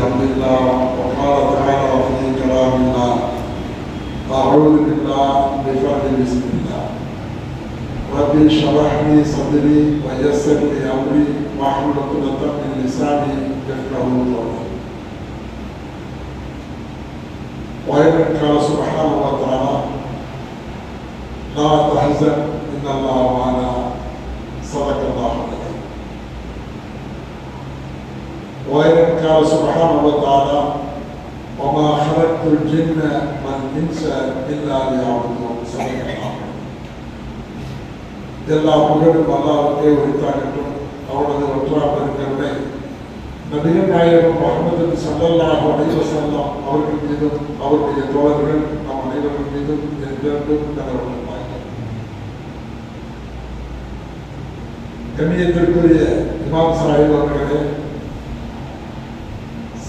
أمر الله وقال تعالى في كلام الله أعوذ بالله بفضل بسم الله رب اشرح لي صدري ويسر لي أمري واحلل عقدة من لساني يفقهوا قولي. وأيضا قال سبحانه وتعالى لا تحزن إن الله معنا صدق الله العظيم. وأيضا قال سبحانه وتعالى وما خلقت الجن والإنس إلا ليعبدون صدق الله. எல்லா புகழும் அல்லாஹ்வுக்கே உரித்தாகட்டும். அவரது ஒற்றார் பெருங்கருணை நபிகள் நாயகம் முஹம்மது ஸல்லல்லாஹு அலைஹி வஸல்லம் அவர்கள் மீதும் அவருடைய தோழர்கள் நம் அனைவர்கள் மீதும் என்றென்றும் நிலவட்டுமாக. கண்ணியத்திற்குரிய இமாம் சாஹிப் அவர்களே,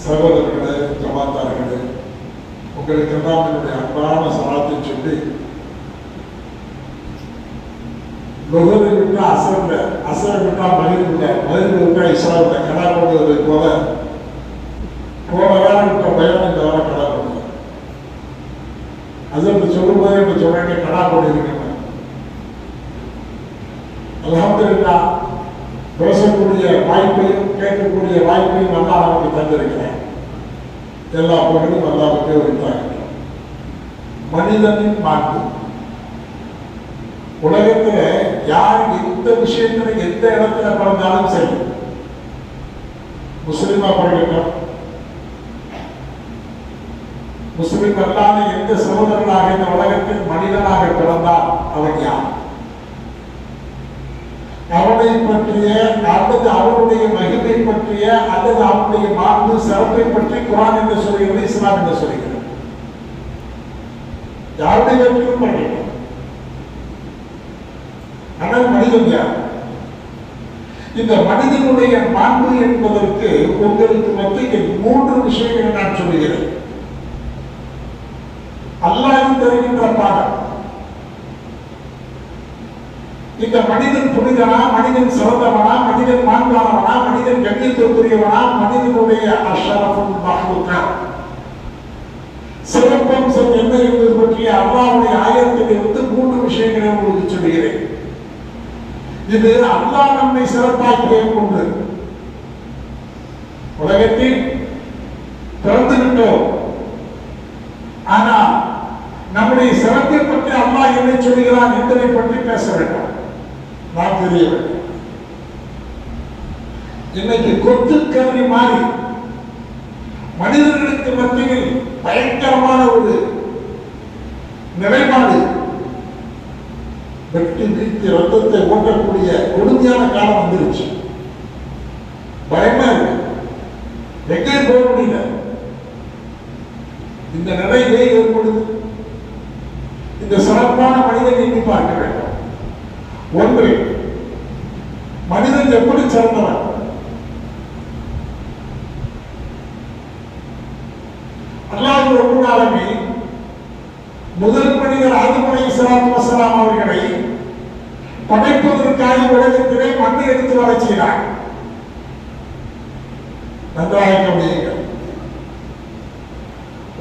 சகோதரர்களே, ஜமாத்தார்களே, உங்களுக்கெல்லாம் என்னுடைய அன்பான சலாத்தை சொல்லி நுகரை விட்டா அசரல, அசரை விட்டா மகிழ்வுல, மகிழ்வு விட்டா இஸ்லாமில கடா கொண்டுவதை போல போன வாரம் விட்ட பயம் இந்த வாரம் கடா கொண்டு அதற்கு சொல்லும்போது இப்ப சொல்றாங்க கடா கொண்டு இருக்கேன். அல்ஹம்துலில்லாஹ் பேசக்கூடிய வாய்ப்பையும் கேட்கக்கூடிய வாய்ப்பையும் நல்லா நமக்கு தந்திருக்கிறேன். எல்லா புகழும் அல்லாஹ்வுக்கே உரித்தாகட்டும். மனிதனின் மாண்பு உலகத்துல யார் எந்த விஷயத்துல எந்த இடத்துல பிறந்தாலும் சரி, முஸ்லிமா பிறக்கட்டும், முஸ்லிம் அல்லாத எந்த சகோதரனாக இந்த உலகத்தில் மனிதனாக பிறந்தால் அவன் யார், அவனை பற்றிய அல்லது அவனுடைய மகிமை பற்றிய அல்லது அவனுடைய மாண்பு சிறப்பை பற்றி குர்ஆன் என்று சொல்கிறது, இஸ்லாம் என்று சொல்கிறது. யாருடைய வெற்றியும் பண்ணிட்டோம். ஆனால் மனிதன் யார்? இந்த மனிதனுடைய மாண்பு என்பதற்கு உங்களுக்கு மத்தியில் 3 விஷயங்களை நான் சொல்லுகிறேன். அல்லாஹ் தருகின்ற பாடம். இந்த மனிதன் புனிதனா, மனிதன் சிறந்தவனா, மனிதன் மாண்பானவனா, மனிதன் கண்ணியத்திற்குரியவனா, மனிதனுடைய அஷ்ரஃபுல் மஹ்லூகா சிறப்பம்சம் என்ன என்பது பற்றிய அல்லாஹ்வுடைய ஆயத்திலிருந்து 3 விஷயங்களை உங்களுக்கு சொல்கிறேன். இது அல்லாஹ் நம்மை சிறப்பாக்கிய ஒன்று. உலகத்தில் பிறந்து விட்டோம், ஆனால் நம்முடைய சிறப்பை பற்றி அல்லாஹ் என்ன சொல்கிறான் என்பதை பற்றி பேச வேண்டும், நாம் தெரிய வேண்டும். இன்னைக்கு கொத்து கல்வி மாறி மனிதர்களுக்கு மத்தியில் பயங்கரமான ஒரு நிலைப்பாடு, வெட்டி வீழ்த்தி ரத்தத்தை ஓட்டக்கூடிய கொடுமையான காலம் வந்துருச்சு. பயமா இருக்கு, எங்கே போக முடியல. இந்த நிலையிலே ஏற்படுது. இந்த சிறப்பான மனிதன் எண்ணி பார்க்க வேண்டும். ஒன்று, மனிதன் எப்படி சிறந்தவன்? அல்லாஹ் ரப்பல் ஆலமீன் முதல் மனிதர் ஆதம் அலைஹிஸ்ஸலாத்து வஸலாம் அவர்களை படைப்பதற்காக உலகத்திலே மண்ணை எடுத்து வர செய்தார். நன்றாக கவனியுங்கள்.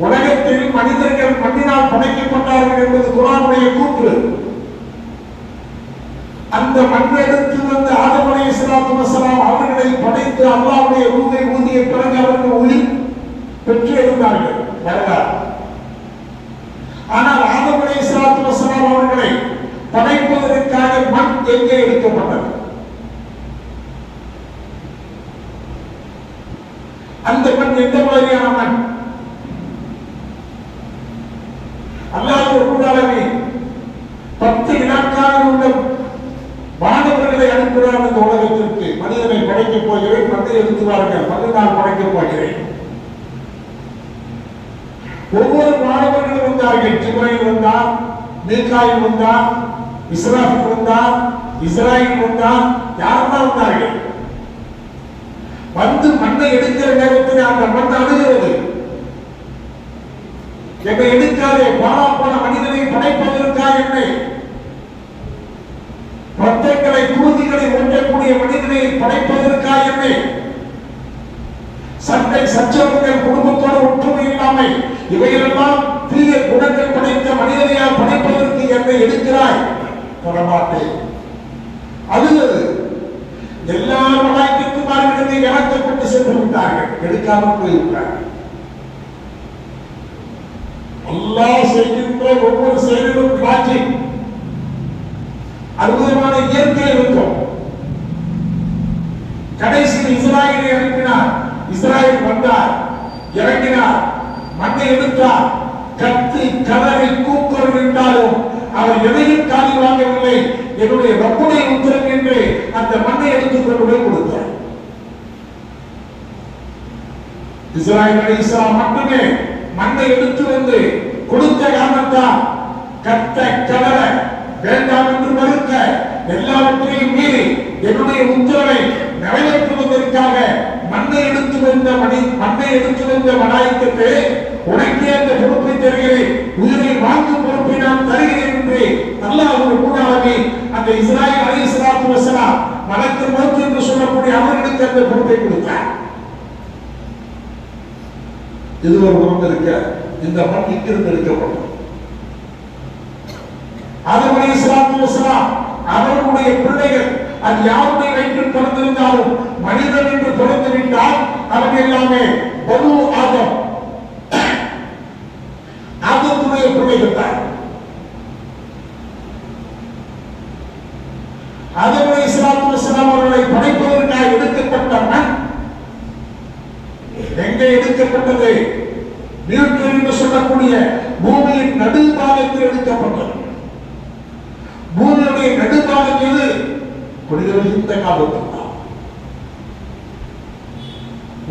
உலகத்தில் மனிதர்கள் மண்ணினால் படைக்கப்பட்டார்கள் என்பது குர்ஆனுடைய கூற்று. அந்த மண்ணை எடுத்து வந்த ஆதம் அலைஹிஸ்ஸலாத்து வஸலாம் அவர்களை படைத்து அல்லாஹ்வுடைய ரூஹை ஊதிய பிறகு அவர்கள் உயிர் பெற்று இருந்தார்கள். வரலாறு. ஆனால் ஆதம் அலைஹிஸ்ஸலாத்து வஸலாம் அவர்களை படைப்பதற்காக மண் எங்கே எடுக்கப்பட்டது? அந்த மண் எந்த மாதிரியான மண்? அல்லாஹ் ரப்பல் ஆலமீன் 10 வினாக்களில் உள்ள மாணவர்களை அனுப்புகிறார் இந்த உலகத்திற்கு. மனிதனை படைக்கப் போகிறேன், மண்ணை எடுத்து வாருங்கள், மண்ணினால் படைக்கப் போகிறேன். ஒவ்வொரு மாணவர்களும் வந்தார்கள். ஜிப்ரீல் வந்தார், மீகாயில் வந்தார், இஸ்ராஃபில் வந்தார், இஸ்ராயில் வந்தார், யாரெல்லாம் வந்தார்கள். வந்து மண்ணை எடுக்கிற நேரத்தில் அந்த மண் அழுகிறது. என்னை எடுக்காதே, பாலா போன மனிதனை படைப்பதற்காக என்னை பட்டைகளை குருதிகளை ஒன்றக்கூடிய மனிதனை படைப்பதற்காக என்னை சண்டை சச்சரவுகள், குடும்பத்தோட ஒற்றுமை இல்லாமை, இவையெல்லாம் தீய குணங்கள் படைத்த மனிதனையால் படைப்பதற்கு என்னை எடுக்கிறாய், தொடமாட்டேன். அது எல்லா மலாய்க்குமார்களை இறக்கப்பட்டு சென்று விட்டார்கள், எடுக்காமல் போய்விட்டார்கள். அல்லாஹ் செய்கின்ற ஒவ்வொரு செயலிலும் காட்சி அற்புதமான இயற்கை இருக்கும். கடைசியில் இஸ்ராயலை அனுப்பினார். இஸ்ராயல் வந்தார், இறங்கினார், மண்ணை எடுத்தார், கத்தி கதறி கூக்குரல் என்றாலும் அவர் எதையும் காதி வாங்கவில்லை. என்னுடைய ரப்புடைய உத்தரவு என்று அந்த மண்ணை எடுத்துக் கொண்டு போய் கொடுத்தார். இஸ்ராயல் அலைஹிஸ்ஸலாம் மட்டுமே மண்ணை எடுத்து வந்து கொடுத்த காரணத்தால் கத்த கதற வேண்டாம் என்று மறுக்க எல்லாவற்றையும் மீறி என்னுடைய உத்தரவை நிறைவேற்றுவதற்காக மண்ணை எடுத்து வந்த மலாய்க்கத்தை உனக்கே அந்த பொறுப்பை தருகிறேன், உயிரை வாங்கும் பொறுப்பை நான் தருகிறேன் என்று அல்லாஹ் முன்னாலே அந்த இஸ்ராயீல் அலைஹிஸ்ஸலாத்து வஸலாம் மலக்குல் மௌத் என்று சொல்லக்கூடிய அவர்களுக்கு அந்த பொறுப்பை கொடுத்தார். இது ஒரு பொறுப்பு இருக்க, இந்த மண் இங்கிருந்து எடுக்கப்படும். ஆதம் அலைஹிஸ்ஸலாத்து வஸலாம் அவர்களுடைய பிள்ளைகள் அது யாருடைய வயிற்றில் பிறந்திருந்தாலும் மனிதன் என்று பிறந்து விட்டால் அவன் எல்லாமே பனு ஆதம், ஆதமுடைய பிள்ளைகள் தான். ஆதம் அலைஹிஸ்ஸலாத்து வஸலாம் அவர்களை படைப்பதற்காக எடுக்கப்பட்ட மண் எங்கே எடுக்கப்பட்டது? நியூட்டன் என்று சொல்லக்கூடிய பூமியின் நடுபாகத்தில் எடுக்கப்பட்டது. பூமியுடைய நடுபாகம் எது? இந்த காலத்தில்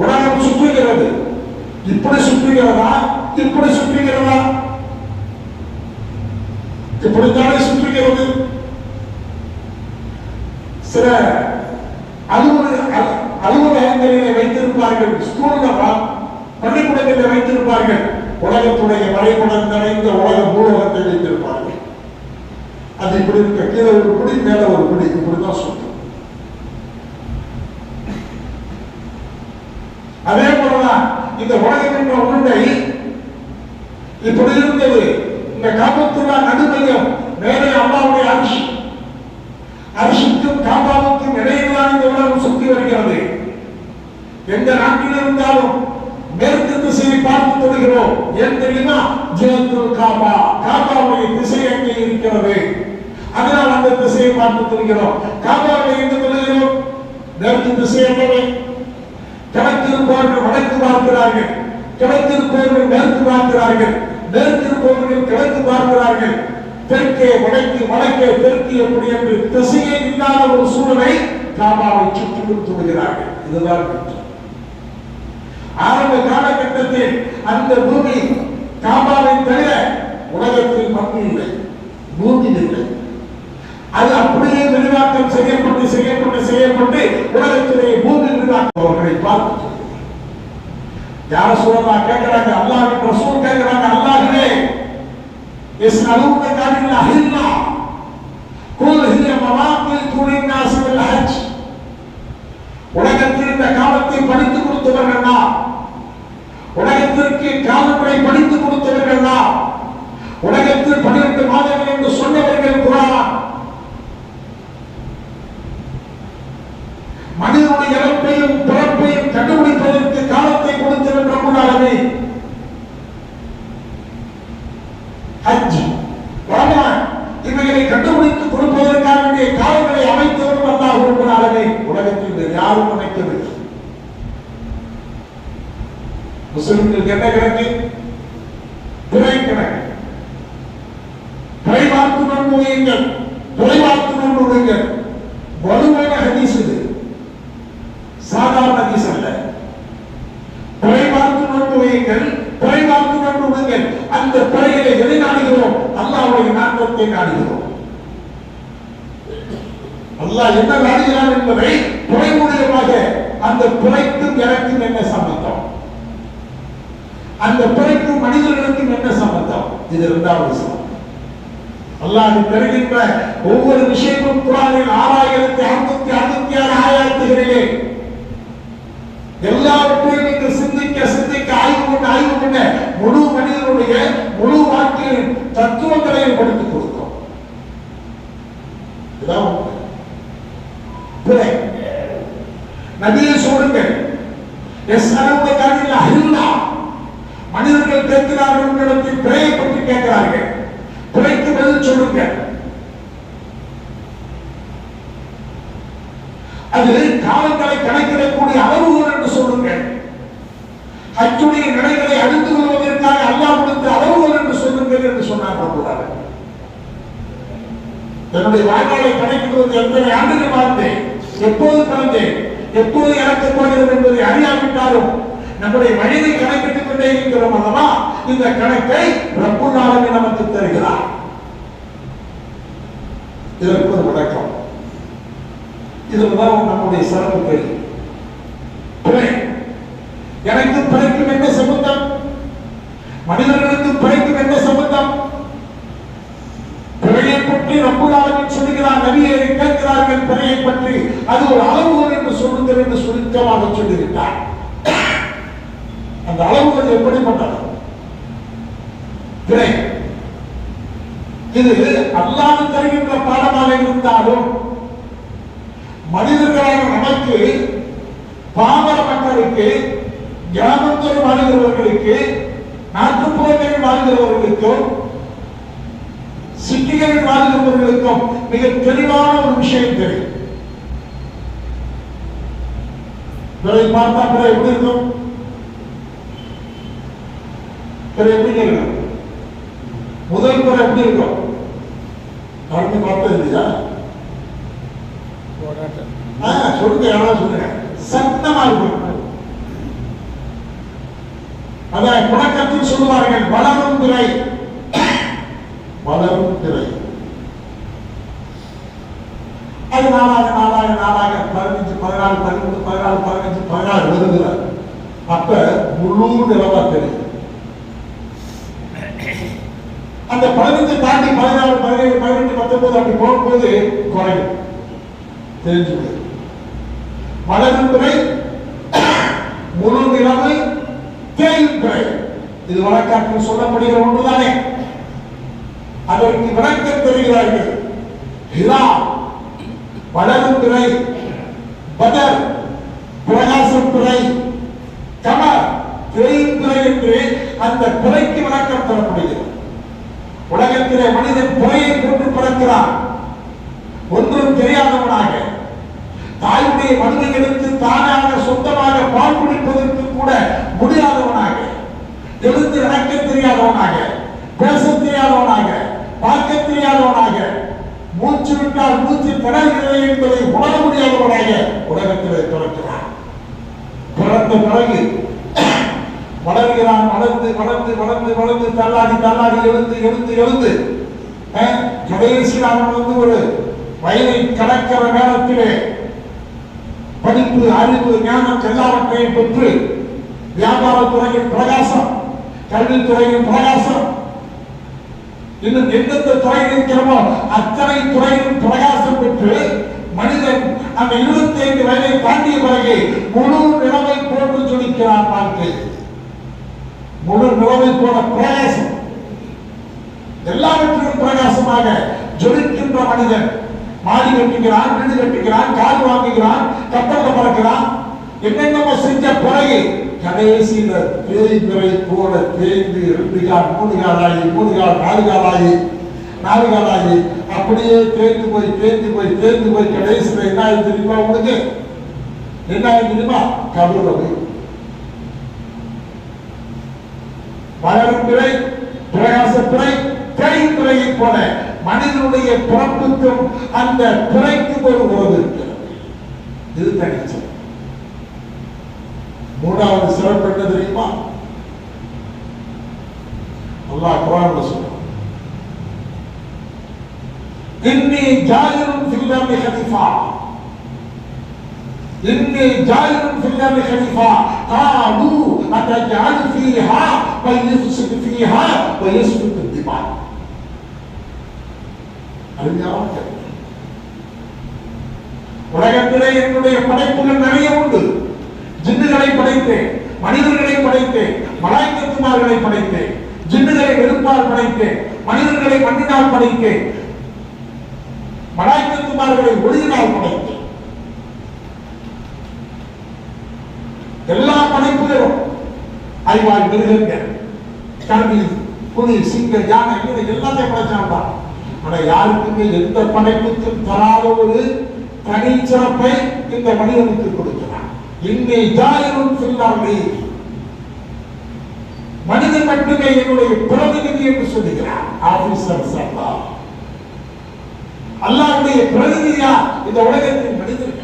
உலகம் சுற்றுகிறது. இப்படி சுற்றுகிறதா? இப்படி சுற்றுகிறதா? இப்படித்தானே சுற்றுகிறது. சில அலுவலகங்களிலே வைத்திருப்பார்கள், ஸ்கூல்ல பள்ளிக்கூடங்களில் வைத்திருப்பார்கள், உலகத்துடைய வரைபடம் நிறைந்த உலக பூலகத்தை வைத்திருப்பார்கள். அது இப்படி இருக்க, கீழே ஒரு குடி மேல ஒரு குடி, இப்படிதான் சுற்றும். அதே போலதான் இந்த உலகம் என்ற உருண்டை இப்படி இருந்தது. இந்த காபத்துல்லா நடுமையம் மேலே அல்லாஹ்வுடைய அர்ஷ், அர்ஷுக்கும் காபாவுக்கும் இடையில்தான் இந்த உலகம் சுற்றி வருகிறது. எந்த நாட்டில் இருந்தாலும் மேற்கு திசையை பார்த்து தொடுகிறோம். ஏன் தெரியுமா? ஜிஹத்துல் காபா, காபாவுடைய திசை அங்கே இருக்கிறது. அதனால் அந்த திசையை பார்த்து தொடுகிறோம். காபாவை எங்கு தொடுகிறோம்? மேற்கு திசை அல்லவே. கிழக்கிருப்பவர்கள் வடக்கு பார்க்கிறார்கள், கிழக்கிருப்பவர்கள் மேற்கு பார்க்கிறார்கள், மேற்கிருப்பவர்கள் கிழக்கு பார்க்கிறார்கள். தெற்கே வடக்கு, வடக்கே தெற்கு, எப்படி என்று திசையே இல்லாத ஒரு சூழலை காபாவை சுற்றிலும் தொடுகிறார்கள். இதுதான் குற்றம். ஆரம்ப காலகட்டத்தில் அந்த பூமி காபாவை தவிர உலகத்தில் மண் இல்லை, பூமி இல்லை. அது அப்படியே விரிவாக்கம் செய்யப்பட்டு செய்யப்பட்டு செய்யப்பட்டு உலகத்திலே பூமி விரிவாக்கவர்களை பார்த்து யார் சொல்லலாம் கேட்கிறாங்க, அல்லாஹ்வின் ரசூல் கேட்கிறாங்க, அல்லாஹ்வே يسألونك عن الأهلة قل هي مواقيت للناس بالحج. உலகத்தில் இந்த காலத்தை படித்து கொடுத்தவர்கள், உலகத்திற்கு காலங்களை படித்து கொடுத்தவர்கள், உலகத்தில் 12 மாதங்கள் என்று சொன்னவர்கள் குர்ஆன். மனிதனுடைய இறப்பையும் பிறப்பையும் கண்டுபிடிப்பதற்கு காலத்தை கொடுத்தவர்கள் ரப்புல் ஆலமீன். ஹஜ், ரமலான் இவைகளை கண்டுபிடித்து கொடுப்பதற்காக வேண்டிய காலங்களை அமைத்தவர்கள் அல்லாஹ் ரப்புல் ஆலமீன். உலகத்தில் யாரும் அமைக்கவில்லை. முஸ்லிம்களுக்கு என்ன கணக்கு? பிறை கணக்கு. பிறை பார்த்து நம்புவீங்கள், பிறை பார்த்து நம்புவீங்கள். வலுவான ஹதீஸ் இது, சாதாரண ஹதீஸ் அல்ல. பிறை பார்த்து நம்புவீங்கள், பிறை பார்த்து நம்புவீங்கள். அந்த பிறையிலே எதை நாடுகிறோம்? அல்லாஹ்வுடைய நாட்டத்தை நாடுகிறோம். அல்லாஹ் என்ன நாடுகிறான் என்பதை பிறை மூலமாக அந்த பிறைக்கும் எனக்கும் என்ன சம்பந்தம், அந்த பிறைக்கும் மனிதர்களுக்கும் என்ன சம்பந்தம்? இது இரண்டாவது சம்பந்தம். அல்லாஹ் தருகின்ற ஒவ்வொரு விஷயமும் குர்ஆனில் 6566 ஆயத்துகளிலே எல்லாவற்றையும் இங்கு என்ன முழு மனிதனுடைய முழு வாழ்க்கையின் தத்துவங்களையும் படித்துக் கொடுத்தோம். நபியை சொல்லுங்கள், மனிதர்கள் கேட்கிறார்கள், உங்களிடத்தில் பிறையை பற்றி கேட்கிறார்கள், பிறைக்கு பதில் சொல்லுங்கள். அது காலங்களை கணக்கிடக்கூடிய அளவுகள் என்று சொல்லுங்கள். ஹஜ்ஜுடைய நிலைகளை அறிந்து கொள்வதற்காக அல்லாஹ் கொடுத்த அளவுகள் என்று சொல்லுங்கள் என்று சொன்னார். என்னுடைய வாழ்க்கையை கணக்கிடுவது எத்தனை ஆண்டுகள் வாழ்ந்தேன், எப்போது பிறந்தேன், எப்போது இறக்கப் போகிறது என்பதை அறியாவிட்டாலும் நம்முடைய வயதை கணக்கிட்டுக் கொண்டே இருக்கிறோம் அல்லவா? இந்த கணக்கை ரப்புல் ஆலமீன் நமக்கு தருகிறார். இதற்கு ஒரு விளக்கம். இதுதான் நம்முடைய சிறப்பு கேள்வி. எனக்கு பிழைக்கும் என்ன சம்பந்தம்? மனிதர்களுக்கு பிழைக்கும் என்ன சம்பந்தம்? பிழையை பற்றி ரப்புல் ஆலமீன் சொல்லுகிறார், நபியை கேட்கிறார்கள் பிழையை பற்றி. அது ஒரு அளவுகோல் என்று சொல்லுங்கள் என்று சுருக்கமாக சொல்லிவிட்டார். அந்த அளவுகள் எப்படிப்பட்டது? பிழை இது அல்லாஹ் தருகின்ற பாடமாக இருந்தாலும் மனிதர்களான நமக்கு, பாமர மக்களுக்கு, கிராமத்தில் வாழ்கிறவர்களுக்கு, நாட்டுப்புறங்களில் வாழ்கிறவர்களுக்கும், சிட்டிகளில் வாழ்கிறவர்களுக்கும் மிக தெளிவான ஒரு விஷயம் தெரியும். பிறகு பார்த்தா பிறகு எப்படி இருக்கும்? பிறகு எப்படி இருக்கும்? முதல் பிறகு எப்படி இருக்கும்? நடந்து பார்த்தது இல்லையா? சொல்லுங்க, யாராவது சொல்லுங்க. சத்தமா இருக்கும். அதான் புழக்கத்தில் சொல்லுவார்கள், வளரும் திரை, வளரும் திரை. அது நாளாக 15, 14, 13, 14, 15, 16 வருகிறார். அப்ப முழு நிலவா தெரியும். அந்த 15 தாண்டி 16, 17, 18, 19 அப்படி போகும்போது குறையும், தெரிஞ்சு வளரும் பிறை, முழு நிலைமை, தேயும் பிறை. இது வழக்காற்றில் சொல்லப்படுகிற ஒன்றுதானே. அதற்கு விளக்கம் தெரிகிறார்கள். ஹிரா வளரும் பிறை, பதர் பிரகாசம் பிறை, கமர் தேயும் பிறை என்று அந்த பிறைக்கு விளக்கம் தரப்படுகிறது. உலகத்திலே மனிதன் பிறையை போன்று பிறக்கிறான், ஒன்றும் தெரியாதவனாக, தாயுடைய மனுவை எடுத்து தானாக சொந்தமாக பால் குடிப்பதற்கு கூட முடியாதவனாக, எழுந்து நடக்க தெரியாதவனாக, பேச தெரியாதவனாக, பார்க்க தெரியாதவனாக, மூச்சு விட்டால் மூச்சு திணறுகிறது என்பதை உணர முடியாதவனாக உலகத்திலே பிறக்கிறான். பிறந்த பிறகு வளர்கிறான். வளர்ந்து வளர்ந்து வளர்ந்து வளர்ந்து தள்ளாடி தள்ளாடி எழுந்து எழுந்து எழுந்து கடைசியில் அவன் ஒரு வயதை கடக்கிற நேரத்திலே படிப்பு, அறிவு, ஞானம் எல்லாவற்றையும் பெற்று வியாபாரத்துறையின் பிரகாசம், கல்வித்துறையின் பிரகாசம், இன்னும் எந்தெந்த துறையில் இருக்கிறோமோ அத்தனை துறையின் பிரகாசம் பெற்று மனிதன் அந்த 25 வயதை தாண்டிய பிறகு முழு நிலவை போட்டு ஜொலிக்கிறான். வாழ்க்கை முழு நிலவை போல பிரகாசம், எல்லாவற்றிலும் பிரகாசமாக ஜொலிக்கின்ற மனிதன் மாடி கட்டுகிறான், வீடு கட்டுகிறான், கார் வாங்குகிறான், கப்பலில் பறக்கிறான், என்னென்ன செஞ்ச பிறகு கடைசியில பேய்பிறை போல தேய்ந்து 2 கால் 3 காலாகி 3 கால் 4 காலாகி 4 காலாகி அப்படியே தேய்ந்து போய் தேய்ந்து போய் தேய்ந்து போய் கடைசியில என்ன ஆகுது தெரியுமா? உங்களுக்கு என்ன ஆகுது தெரியுமா? கபுரவை வளரும் பிறை, பிரகாச பிறை, தேயும் பிறையை போல மனிதனுடைய பிறப்புக்கும் அந்த பிறைக்கும் ஒரு உறவு இருக்கிறது. இது தனிச்சு. மூன்றாவது சிறப்பு என்ன தெரியுமா? அல்லாஹ் குர்ஆன்ல சொல்றான், இன்னி ஜாயிலுன் ஃபில் அர்தி கலீஃபா, இன்னி ஜாயிலுன் ஃபில் அர்தி கலீஃபா காலு அத்தஜஅலு ஃபீஹா வ யுஃப்ஸிது ஃபீஹா வ யஸ்ஃபிகு திமா. உலகத்திலே என்னுடைய படைப்புகள் நிறைய உண்டு. ஜின்னுகளை படைத்தேன், மனிதர்களை படைத்தேன், மலாய்க்கத்துமார்களை படைத்தேன், ஜின்னுகளை நெருப்பால் படைத்தேன், மனிதர்களை மண்ணினால் படைத்தேன், மலாய்க்கத்துமார்களை ஒளியினால் படைத்தேன். எல்லா படைப்புகளும் அறிவாய் மிருகங்கள், கல்வி, புலி, சிங்கம், யானை, எல்லாத்தையும் படைச்சான். ஆனா யாருக்குமே எந்த படைப்புக்கும் தராத ஒரு தனி சிறப்பை இந்த மனிதனுக்கு கொடுக்கிறார். இன்னை ஜாயிரும் சொல்லாமே, மனிதன் மட்டுமே என்னுடைய பிரதிநிதி என்று சொல்லுகிறார். ஆபீசர் சல்லா அல்லாஹ்வுடைய பிரதிநிதியா இந்த உலகத்தின் மனிதர்கள்.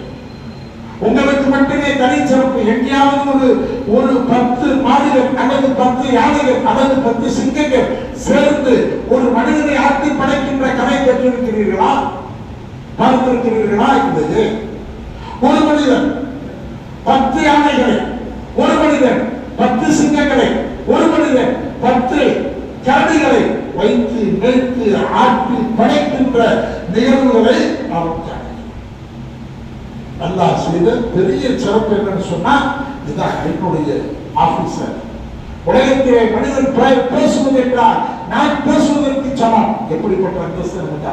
உங்களுக்கு மட்டுமே தனிச்சிறப்பு. எங்கேயாவது ஒரு 10 மாடுகள் அல்லது 10 யானைகள் அல்லது 10 சிங்கங்கள் சேர்ந்து ஒரு மனிதனை ஆட்டி படைக்கின்ற கதை பெற்றிருக்கிறீர்களா? பார்த்திருக்கிறீர்களா? என்பது ஒரு மனிதன் 10 யானைகளை, ஒரு மனிதன் 10 சிங்கங்களை, ஒரு மனிதன் 10 கரடிகளை வைத்து மேய்த்து ஆட்டி படைக்கின்ற நிகழ்வுகளை அவர் அல்லாஹ் செய்த பெரிய சிறப்பு என்னன்னு சொன்னா, இதுதான் என்னுடைய ஆபீசர். உலகத்திலே மனிதன் பேசுவது என்றால் நான் பேசுவதற்கு சமம். எப்படிப்பட்ட அந்தஸ்து நமக்கு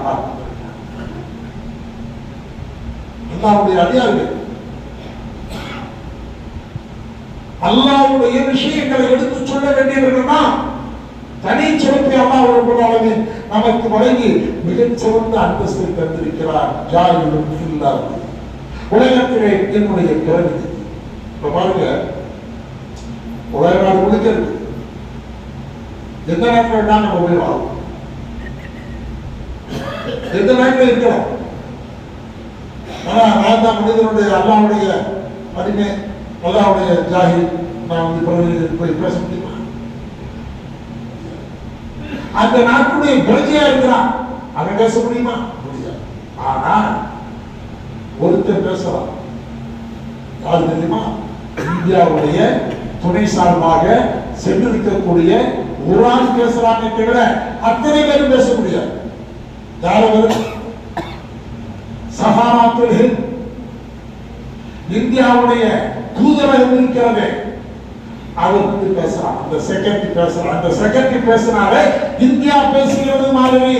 அல்லாஹ்வுடைய அடியார்கள் அல்லாஹ்வுடைய விஷயங்களை எடுத்து சொல்ல வேண்டியவர்கள்னா தனி சிறப்பை அல்லாஹ் ரப்பல் ஆலமீன் நமக்கு வழங்கி மிகச் சிறந்த அந்தஸ்தை தந்திருக்கிறார். ஜாயிலும் ஃபில்லாஹ், உலகத்திலே என்னுடைய பிரதிநிதி. இப்ப பாருங்க, உலக நாடு முழுக்க இருக்கு. எந்த நாட்டில் வேணா நம்ம போய் வாழும், எந்த நாட்டில் இருக்கிறோம். ஆனா நான் தான் மனிதனுடைய அல்லாஹ்வுடைய அடிமை, அல்லாஹ்வுடைய ஜாஹில். நான் வந்து பிரதிநிதி போய் பேச முடியுமா? அந்த நாட்டுடைய பிரஜையா இருக்கிறான், அவன் பேச முடியுமா? முடியாது. ஆனா ஒருத்தர் பேசலாம். யார் தெரியுமா? இந்தியாவுடைய துணை சார்பாக சென்றிருக்கக்கூடிய ஒரு ஆள் பேசலாமே தவிர அத்தனை பேரும் பேச முடியாது. யாரவர்? சஹாராத்துல் ஹிந்த், இந்தியாவுடைய தூதரகம் இருக்கிறது, அவர் வந்து பேசலாம். அந்த செக்ரட்டரி பேசலாம். அந்த செக்ரட்டரி பேசினாலே இந்தியா பேசுகிறது மாதிரி.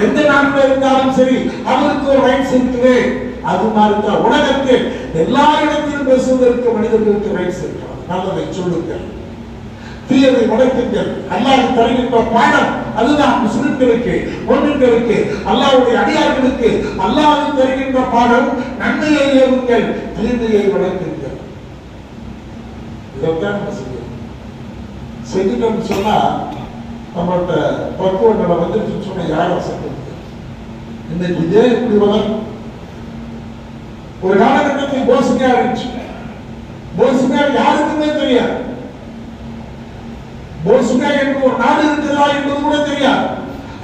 எந்த நாட்டில் இருந்தாலும் சரி அவருக்கு ஒரு ரைட்ஸ் இருக்குது. அது மாதிரி தான் உலகத்தில் எல்லா இடத்திலும் பேசுவதற்கு மனிதர்களுக்கு ரைட்ஸ் இருக்கிறது. நல்லதை சொல்லுங்கள், தீயதை உடைக்குங்கள். அல்லாஹ் தருகின்ற பாடம் அதுதான். முஸ்லிம்களுக்கு, பொண்ணுங்களுக்கு, அல்லாஹ்வுடைய அடியார்களுக்கு அல்லாஹ் தருகின்ற பாடம் நன்மையை ஏவுங்கள், தீமையை உடைக்குங்கள். இதைத்தான் நம்ம செய்யணும். செஞ்சுட்டோம்னு சொன்னா நம்மள்கிட்ட பக்குவங்களை வந்துருச்சுன்னு சொன்ன யாரும் செஞ்சது. இன்னைக்கு இதே இப்படி வளரும். ஒரு காலகட்டத்தில் போஸ்னியா இருந்துச்சு. போஸ்னியா யாருக்குமே தெரியாது. போஸ்னியா என்று ஒரு நாடு இருக்கிறதா என்பது கூட தெரியாது.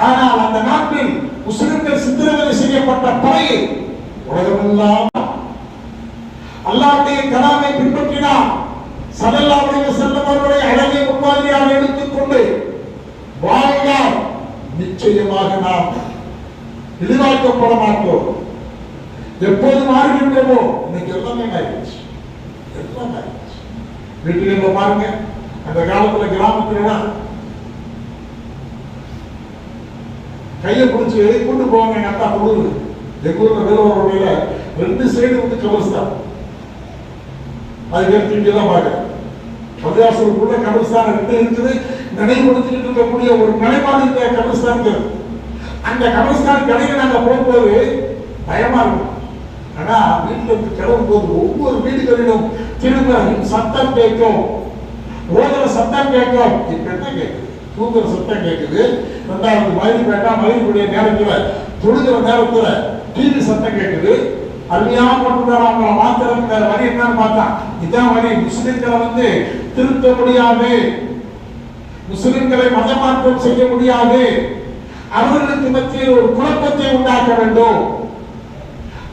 ஆனால் அந்த நாட்டில் முஸ்லிம்கள் சித்திரவதை செய்யப்பட்ட படையை உலகமெல்லாம் அல்லாஹ்வுடைய கலாமை பின்பற்றினார். ஸல்லல்லாஹு அலைஹி வஸல்லம் அவருடைய அழகை முன்மாதிரியாக எடுத்துக்கொண்டு வாழ்ந்தால் நிச்சயமாக நாம் இழிவாக்கப்பட மாட்டோம். எப்போது மாறுகின்றமோ இன்னைக்கு எல்லாமே மாறிடுச்சு. எல்லாம் மாறிடுச்சு. வீட்டுல பாருங்க, அந்த காலத்துல கிராமத்துல கையை பிடிச்சி கொண்டு போவாங்க. எங்க அக்கா பொழுது எங்க ஊர்ல வேலூர்ல 2 சைடு வந்து கபர்ஸ்தான். அதுக்கு இங்கதான் பாக்க பள்ளியாசலுக்குள்ள கபர்ஸ்தான் 2 இருக்குது. நினைவுபடுத்திட்டு இருக்கக்கூடிய ஒரு நிலைப்பாடு இந்த கபர்ஸ்தான். அந்த கபர்ஸ்தான் கடையை நாங்க போகும்போது பயமா இருக்கும். ஆனா வீட்டுல இருந்து கிளம்பும் போது ஒவ்வொரு வீடுகளிலும் திரும்ப சத்தம் கேட்கும், ஓதுற சத்தம் கேட்கும். இப்ப என்ன கேட்குது? தூங்குற சத்தம் கேட்குது. 2வது மயில் பேட்டா மயிலுடைய நேரத்துல தொழுகிற நேரத்துல டிவி சத்தம் கேட்குது. அருமையா கொண்டுறாங்க. மாத்திரம் வேற வழி என்னன்னு பார்த்தா இதான் வழி. முஸ்லிம்களை வந்து திருத்த முடியாது, முஸ்லிம்களை மதமாற்றம் செய்ய முடியாது, அவர்களுக்கு மத்தியில் ஒரு குழப்பத்தை உண்டாக்க வேண்டும்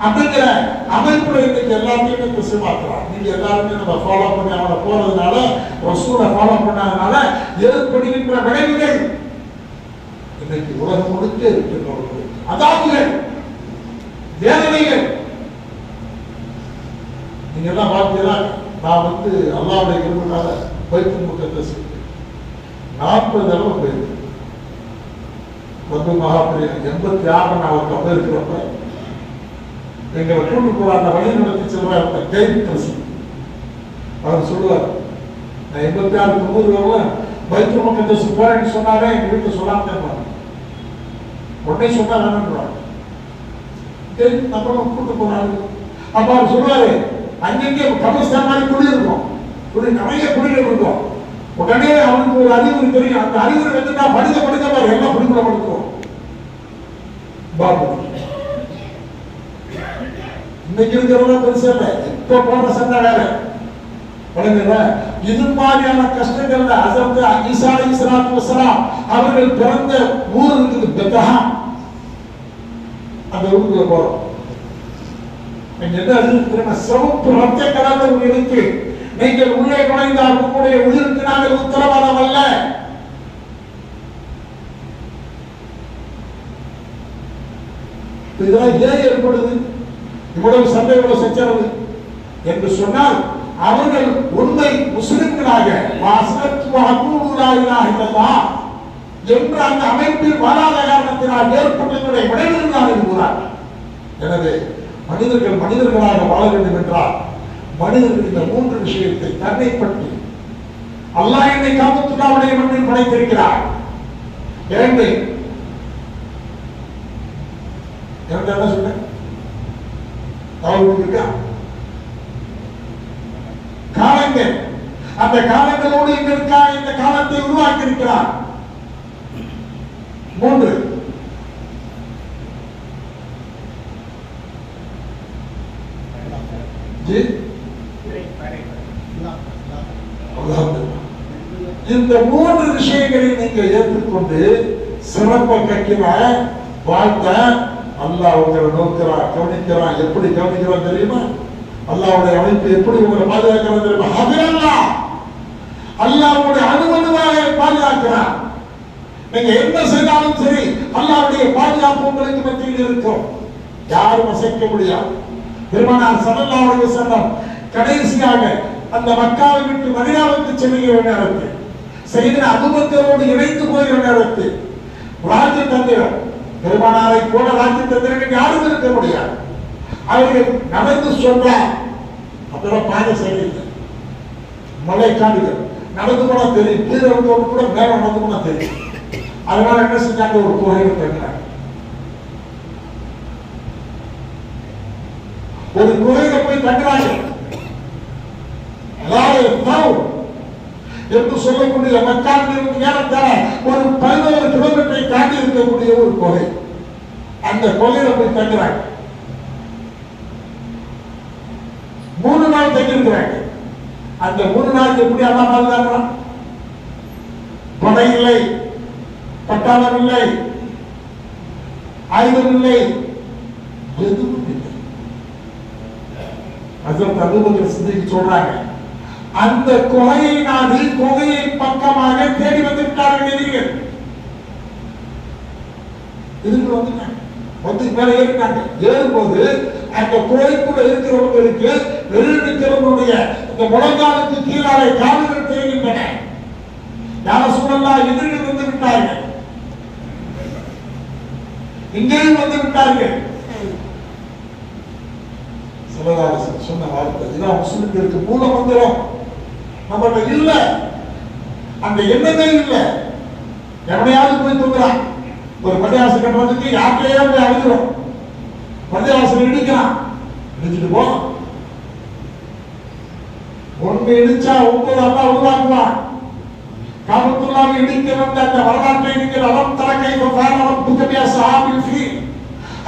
அப்படிங்கிற அமைப்புல இன்னைக்கு எல்லாத்தையும் திசை மாற்றுறாங்க. நீங்க எல்லாருமே நம்ம ஃபாலோ பண்ணி அவனை போறதுனால, ரசூலை ஃபாலோ பண்ணாதனால ஏற்படுகின்ற விளைவுகள் இன்னைக்கு உலகம் முழுக்க இருக்கின்றவர்கள் அதாவதுகள், வேதனைகள். நீங்க எல்லாம் பார்த்தீங்கன்னா நான் அல்லாவுடைய கிருபையால பைத்துல் முகத்தஸ் 40 தடவை போயிருக்கேன். வந்து மகாபிரியா 86 நான் ஒரு கப்பல் இருக்கிறப்ப எங்களை கூட்டு போற வழி நடத்தி செல்ற கைட் பிரசன் அவர் சொல்லுவார், நான் 86 90 பைத்துல் முகத்தஸ் போறேன்னு சொன்னாரே எங்க வீட்டுல சொல்லாம இருப்பாங்க. உடனே சொன்னா வேணும்ன்றாங்க. நம்ம கூட்டு போறாங்க. அப்ப அவர் சொல்லுவாரு, அங்கங்கே கபஸ்தான் மாதிரி குடி இருக்கும், நிறைய குடிகள் இருக்கும். உடனே அவனுக்கு ஒரு அறிவுரை தெரியும். அந்த அறிவுரை வந்துட்டா படிக்க பாரு எல்லாம் குடிக்குள்ள படுத்துவோம். பாபு இன்னைக்கு இருக்கிறவங்க பெருசா இல்லை, இப்ப போன சண்டை வேற வழங்குற. இது மாதிரியான கஷ்டங்கள்ல ஹஸரத் ஈசா அலைஹிஸ்ஸலாத்து வஸ்ஸலாம் அவர்கள் பிறந்த ஊர் இருக்குது பெத்லஹேம். அந்த ஊருக்குள்ள போறோம். சிவப்பு ரத்த கலந்த ஒரு இருக்கு. நீங்கள் உள்ளே நுழைந்தால் உங்களுடைய உயிருக்கு நாங்கள் உத்தரவாதம் அல்ல. இதெல்லாம் ஏன் ஏற்படுது? இவ்வளவு சண்டை, இவ்வளவு சச்சரவு என்று சொன்னால் அவர்கள் உண்மை முஸ்லிம்களாக என்ற அந்த அமைப்பில் வராத காரணத்தினால் ஏற்பட்டதை விடைவிருந்தான் என்கிறார். எனவே மனிதர்கள் மனிதர்களாக வாழ வேண்டும் என்றால் மனிதர்கள் இந்த 3 விஷயத்தை தன்னை பற்றி அல்லாஹ் என்னை காபத்துல்லாவுடைய மண்ணில் படைத்திருக்கிறார். இரண்டு என்ன சொன்ன காலங்கள், அந்த காலங்களோடு எங்களுக்காக இந்த காலத்தை உருவாக்கி இருக்கிறார். 3 இந்த 3 விஷயங்களை நீங்க ஏற்றுக்கொண்டு சிறப்ப கட்டின வாழ்க்கை அல்லாஹ் உங்களை நோக்கிறான், கவனிக்கிறான். எப்படி கவனிக்கிறான் தெரியுமா? அல்லாஹ்வுடைய அமைப்பு எப்படி உங்களை பாதுகாக்கிறான் தெரியுமா? அல்லாஹ் அல்லாஹ்வுடைய அனுமதியாக பாதுகாக்கிறான். நீங்க என்ன செய்தாலும் சரி அல்லாஹ்வுடைய பாதுகாப்பு உங்களுக்கு மத்தியில் இருக்கும். யாரும் அசைக்க முடியாது. பெருமானார் ஸல்லல்லாஹு அலைஹி வஸல்லம் கடைசியாக அந்த மக்காவை விட்டு மதீனாவுக்கு செல்லுகிற நேரத்தில் சையதுனா அபூபக்கரோடு இணைந்து போகிற நேரத்தில் ராஜ்ய தந்திரம், பெருமானாரை போல ராஜ்ய தந்திரம் யாரும் இருக்க முடியாது. அவர்கள் நடந்து சொல்றார். அப்புறம் பாதை சரியில்லை, மலை காடுகள், நடந்து போனா தெரியும், கீழே இருந்தவங்க கூட மேல நடந்து போனா தெரியும். அதனால என்ன செஞ்சாங்க, ஒரு குகையில் தங்கினாங்க. ஒரு குகையில போய் தங்குறாங்க. என்று சொல்லக்கூடிய மக்காவிலிருந்து ஏறத்தாழ ஒரு 11 கிலோமீட்டரை தாண்டி இருக்கக்கூடிய ஒரு குகை. அந்த குகையில போய் தங்குறாங்க. 3 நாள் தங்கியிருக்கிறாங்க. அந்த 3 நாள் எப்படி அல்லாஹ் பாதுகாக்கிறான்? படை இல்லை, பட்டாளம் இல்லை, ஆயுதம் இல்லை, எதுவும் இல்லை. ஹஜ்ரத் அபூபக்கர் சித்திக் சொல்றாங்க, அந்த குகையை நாடி குகையை பக்கமாக தேடி வந்து விட்டார்கள் எதிரிகள். எதிரிகள் வந்துட்டாங்க, வந்து மேல ஏறிட்டாங்க. ஏறும்போது அந்த குகைக்குள்ள இருக்கிறவங்களுக்கு வெளியிடுகிறவங்களுடைய இந்த முழங்காலுக்கு கீழாலே கால்கள் தெரிகின்றன. யார சூழல்லாம் எதிரிகள் வந்து விட்டார்கள், இங்கேயும் வந்து விட்டார்கள். சொன்ன வார்த்தை இதான் முஸ்லிம்களுக்கு மூல மந்திரம். நம்மகிட்ட இல்ல, அந்த எண்ணமே இல்ல. எவனையாவது போய் தூங்குறான், ஒரு பள்ளிவாசல் கட்டுறதுக்கு யார்கிட்டயே போய் அழுகிறோம். பள்ளிவாசல் இடிக்கிறான், இடிச்சுட்டு போ. ஒன்று இடிச்சா 9 அல்லாஹ் உருவாக்குவான். காபத்துல்லாவை இடிக்க வந்த அந்த வரலாற்றை நீங்கள் அலம் தரக்கை ஃபஅலம் புகபியா ஸஹாபில் ஃபீ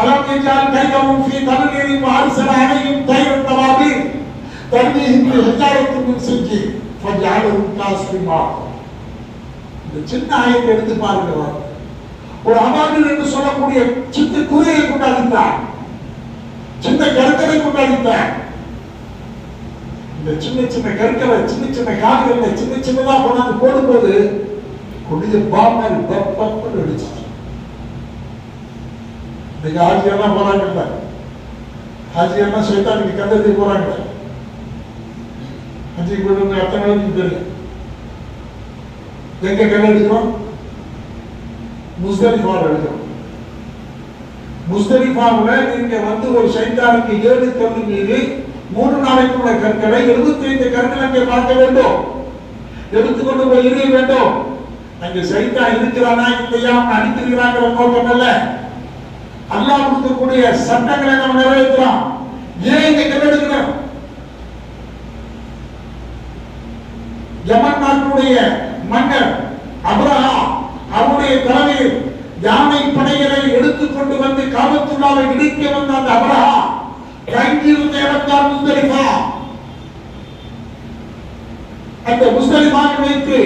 அலம் யஜால் கைதஹும் ஃபீ தன்வீர் வஅர்ஸல அலைஹிம் தைரன் தவாபீர் தர்மீஹிம் பிஹிஜாரத்தின் மின் சிஜ்ஜீல் ஃபஜஅலஹும் காஸ்ஃபிமா. இந்த சின்ன ஆயத்தை எடுத்து பாருங்க. ஒரு அபாபில் என்று சொல்லக்கூடிய சின்ன குதிரையை கொண்டாடித்தார், சின்ன கற்களை கொண்டாடித்தார். இந்த சின்ன சின்ன கற்களை சின்ன சின்ன கால்களை சின்ன சின்னதா கொண்டாந்து போடும்போது கொடிய பாம்பு பப்பன்னு அடிச்சு. இன்னைக்கு ஹாஜியெல்லாம் போறாங்கல்ல, ஹாஜியெல்லாம் சைத்தானுக்கு கண்டதி போறாங்க. 5 வீடு எத்தனை பேருக்கு தெரியும்? எங்க கல் எடுக்கிறோம்? முஸ்தலிஃபாவில் எடுக்கிறோம். முஸ்தலிஃபாவில் நீங்க வந்து ஒரு சைத்தானுக்கு 7 கல்லு மீது 3 நாளைக்குள்ள கற்களை 75 கற்கள் அங்கே பார்க்க வேண்டும், எடுத்துக்கொண்டு போய் எரிய வேண்டும். அங்கே சைத்தான் இருக்கிறானா இல்லையா, அடித்திருக்கிறாங்கிற நோக்கம் அல்ல, அல்லாஹ் கொடுக்கக்கூடிய சட்டங்களை நம்ம நிறைவேற்றலாம். ஏன் இங்க கல் எடுக்கிறோம்? யமன் நாட்டுடைய மன்னர் அப்ரஹா அவருடைய தலைமையில் யானை படைகளை எடுத்துக்கொண்டு வந்து காபத்துல்லாவை இடிக்க வந்த அந்த அப்ரஹா தங்கியிருந்த இடம்தான் முஸ்தலிஃபா. அந்த முஸ்தலிஃபாவை வைத்து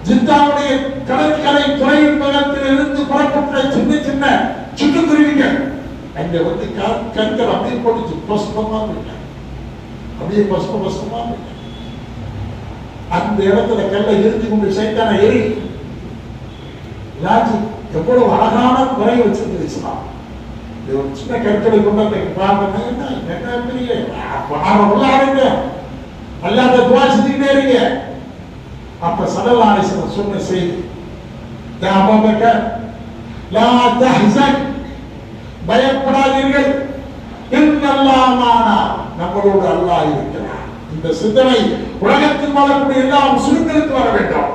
ஜித்தாவுடைய கடற்கரை துறையின் பக்கத்தில் இருந்து புறப்பட்ட சின்ன சின்ன சிட்டுக்குருவிகள் அங்க வந்து கற்கள் அப்படியே போட்டு பசுபமா விட்டாங்க, அப்படியே பசுபமா விட்டாங்க. அந்த இடத்துல கல்லை இருந்து கொண்டு சைத்தான எரி லாஜி எவ்வளவு அழகான முறை வச்சிருந்துச்சுன்னா, ஒரு சின்ன கற்களை கொண்டு அந்த என்ன பெரிய உள்ளாருங்க அல்லாத துவா செஞ்சுக்கிட்டே இருங்க. அப்ப ஸல்லல்லாஹு அலைஹி வஸல்லம் சொன்ன செய்தி, யா அபூபக்கர் லா தஹ்சன், பயப்படாதீர்கள், இன்னல்லாஹ் மானா, நம்மளோடு அல்லாஹ் இருக்கிறார். இந்த சிந்தனை உலகத்தில் வாழக்கூடிய எல்லா முஸ்லிம்களுக்கு வர வேண்டும்.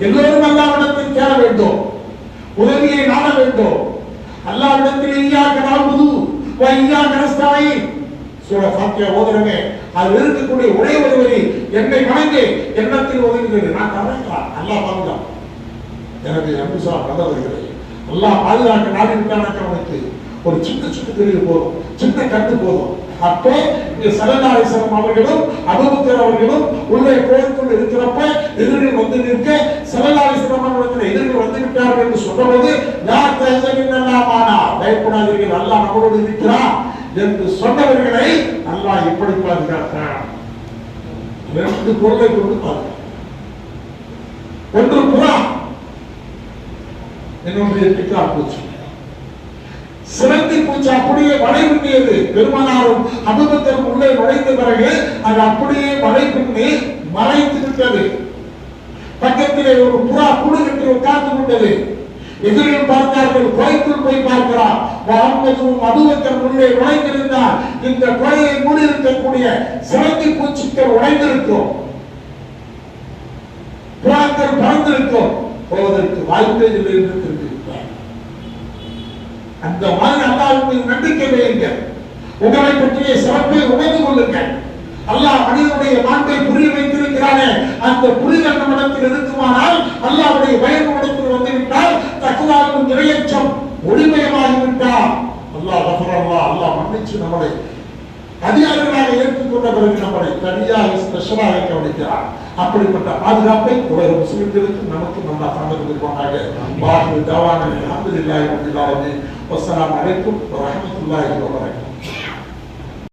எல்லோரும் அல்லாஹ்விடத்தில் கேள வேண்டும், உதவியை நாட வேண்டும். அல்லாஹ்விடத்தில் இய்யாக நஅபுது வ இய்யாக நஸ்தஈன் சூரா ஃபாத்திஹா ஓதுறமே, அது இருக்கக்கூடிய ஒரே ஒரு வரி, என்னை வணங்கு, எண்ணத்தில் ஒதுங்குகிறது, நான் தரேன், அல்லாஹ் பாதுகாப்பு. எனவே அன்புசா நல்லவர்களே, அல்லாஹ் பாதுகாக்க நாடி விட்டானாக்க அவனுக்கு ஒரு சின்ன சிட்டுக்குருவி போதும், சின்ன கட்டு போதும். அப்போ ஸல்லல்லாஹு அலைஹி வஸல்லம் அவர்களும் அபூபக்கர் அவர்களும் உள்ளே போய்க்கொண்டு இருக்கிறப்ப எதிரிகள் வந்து நிற்க, ஸல்லல்லாஹு அலைஹி வஸல்லம் அவர்கள் எதிரிகள் வந்து விட்டார்கள் என்று சொன்னபோது, லா தஹ்சன் இன்னல்லாஹ் மானா, பயப்படாதீர்கள், அல்லாஹ் நம்மளோடு இருக்கிறான் என்று சொன்னவர்களை அல்லாஹ் எப்படி பாதுகாத்தான்? 2 பொருளை கொண்டு பாருங்க. ஒன்று புறா, இன்னொன்று எட்டுக்கா பூச்சி. சிலந்தி பூச்சி அப்படியே வலை பின்னியது. பெருமானாரும் அபூபக்கரும் உள்ளே நுழைந்த பிறகு அது அப்படியே வலை பின்னி மறைத்து விட்டது. பக்கத்திலே ஒரு புறா கூடு கட்டி உட்கார்ந்து கொண்டது. எதிரில் பார்த்தார்கள், கோய்க்குள் போய் பார்க்கிறார். அபூபக்கர் உள்ளே நுழைந்திருந்தால் இந்த கோயை மூடி இருக்கக்கூடிய சிலந்தி பூச்சிகள் உடைந்திருக்கும், புறாக்கள் பறந்திருக்கும், போவதற்கு வாய்ப்பே இல்லை என்று தெரிவித்தார். அந்த மாதிரி அல்லாஹ்வுக்கு நம்பிக்கை வையுங்கள், உங்களை பற்றிய சிறப்பை உணர்ந்து கொள்ளுங்கள். அல்லாஹ் மனிதனுடைய மாண்பை புரிய வைத்திருக்கிறானே, அந்த புரிதல் நம்மிடத்தில் இருக்குமானால், அல்லாஹ்வுடைய பயம் நம்மிடத்தில் வந்துவிட்டால், தக்வாவும் இறையச்சம் ஒளிமயமாகிவிட்டால், அல்லாஹ் மன்னிச்சு நம்மளை அதிகாரிகளாக ஏற்றுக்கொண்ட பிறகு நம்மளை தனியாக ஸ்பெஷலாக கவனிக்கிறார். அப்படிப்பட்ட பாதுகாப்பை உலக முஸ்லிம்களுக்கு நமக்கு நல்லா தந்திருப்பாங்க. வாஹிரு தவானா அல்ஹம்துலில்லாஹி ரப்பில் ஆலமீன். வஸ்ஸலாமு அலைக்கும் வரஹ்மத்துல்லாஹி வபரகாத்துஹு.